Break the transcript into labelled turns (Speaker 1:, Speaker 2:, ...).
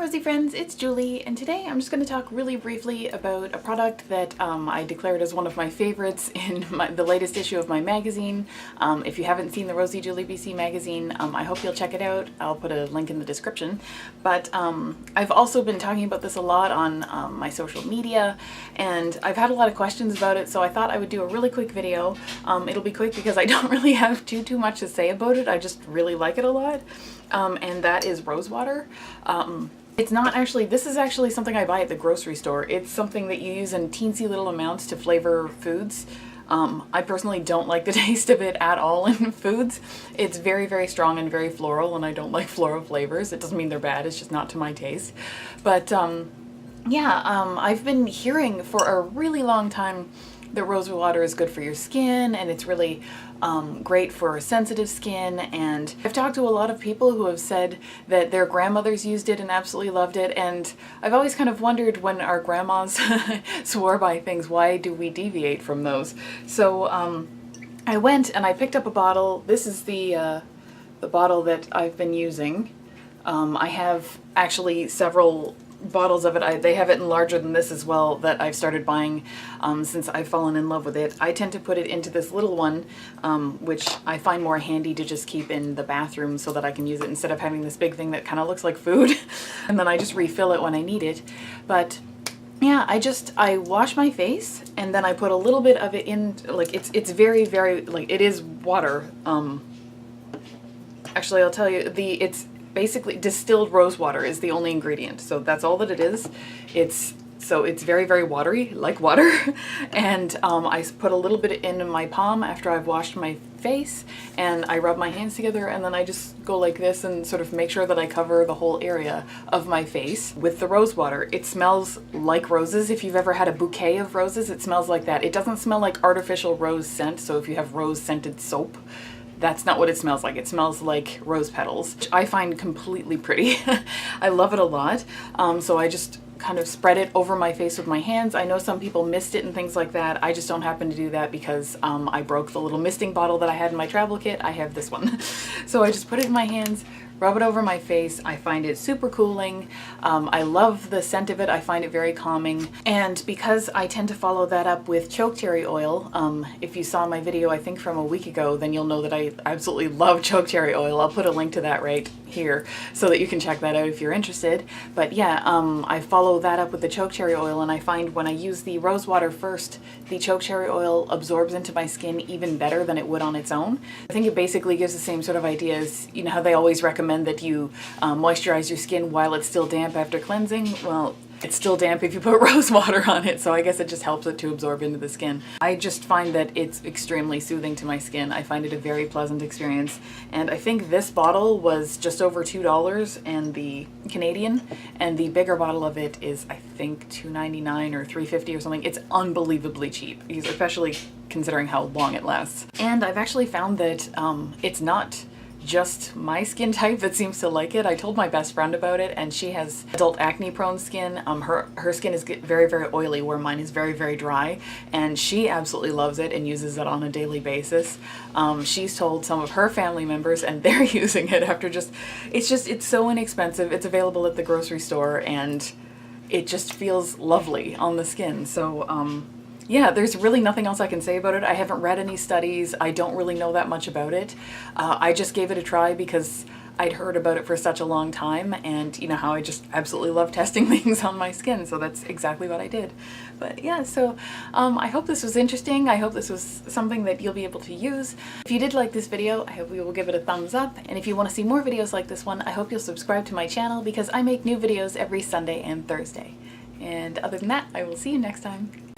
Speaker 1: Rosy friends, it's Julie, and today I'm just going to talk really briefly about a product that I declared as one of my favorites in the latest issue of my magazine. If you haven't seen the Rosy JulieBC magazine, I hope you'll check it out. I'll put a link in the description. But I've also been talking about this a lot on my social media, and I've had a lot of questions about it, so I thought I would do a really quick video. It'll be quick because I don't really have too much to say about it. I just really like it a lot. And that is rose water. It's not actually, this is actually something I buy at the grocery store. It's something that you use in teensy little amounts to flavor foods. I personally don't like the taste of it at all in foods. It's very strong and very floral, and I don't like floral flavors. It doesn't mean they're bad, it's just not to my taste. But I've been hearing for a really long time that rose water is good for your skin, and it's really great for sensitive skin. And I've talked to a lot of people who have said that their grandmothers used it and absolutely loved it, and I've always kind of wondered, when our grandmas swore by things, why do we deviate from those? So I went and I picked up a bottle. This is the bottle that I've been using. I have actually several bottles of it. They have it in larger than this as well that I've started buying since I've fallen in love with it. I tend to put it into this little one, which I find more handy to just keep in the bathroom so that I can use it instead of having this big thing that kind of looks like food and then I just refill it when I need it. But yeah, I wash my face and then I put a little bit of it in, like it's very, like, it is water. Actually, I'll tell you, it's basically distilled rose water is the only ingredient, so that's all that it is. It's very watery, like water. And I put a little bit in my palm after I've washed my face, and I rub my hands together, and then I just go like this and sort of make sure that I cover the whole area of my face with the rose water. It smells like roses. If you've ever had a bouquet of roses, it smells like that. It doesn't smell like artificial rose scent, so if you have rose scented soap, that's not what it smells like. It smells like rose petals, which I find completely pretty. I love it a lot. So I just kind of spread it over my face with my hands. I know some people mist it and things like that. I just don't happen to do that because I broke the little misting bottle that I had in my travel kit. I have this one. So I just put it in my hands, rub it over my face. I find it super cooling. I love the scent of it. I find it very calming. And because I tend to follow that up with chokecherry oil, if you saw my video, I think from a week ago, then you'll know that I absolutely love chokecherry oil. I'll put a link to that right here so that you can check that out if you're interested. But yeah, I follow that up with the chokecherry oil, and I find when I use the rose water first, the chokecherry oil absorbs into my skin even better than it would on its own. I think it basically gives the same sort of idea as, you know, how they always recommend that you moisturize your skin while it's still damp after cleansing. Well, it's still damp if you put rose water on it, so I guess it just helps it to absorb into the skin. I just find that it's extremely soothing to my skin. I find it a very pleasant experience, and I think this bottle was just over $2 and the Canadian, and the bigger bottle of it is, I think, $2.99 or $3.50 or something. It's unbelievably cheap, especially considering how long it lasts. And I've actually found that it's not just my skin type that seems to like it. I told my best friend about it, and she has adult acne prone skin. Her skin is very oily, where mine is very dry, and she absolutely loves it and uses it on a daily basis. She's told some of her family members, and they're using it after it's so inexpensive. It's available at the grocery store, and it just feels lovely on the skin. So yeah, there's really nothing else I can say about it. I haven't read any studies. I don't really know that much about it. I just gave it a try because I'd heard about it for such a long time, and you know how I just absolutely love testing things on my skin, so that's exactly what I did. But yeah, so I hope this was interesting. I hope this was something that you'll be able to use. If you did like this video, I hope you will give it a thumbs up, and if you want to see more videos like this one, I hope you'll subscribe to my channel because I make new videos every Sunday and Thursday. And other than that, I will see you next time.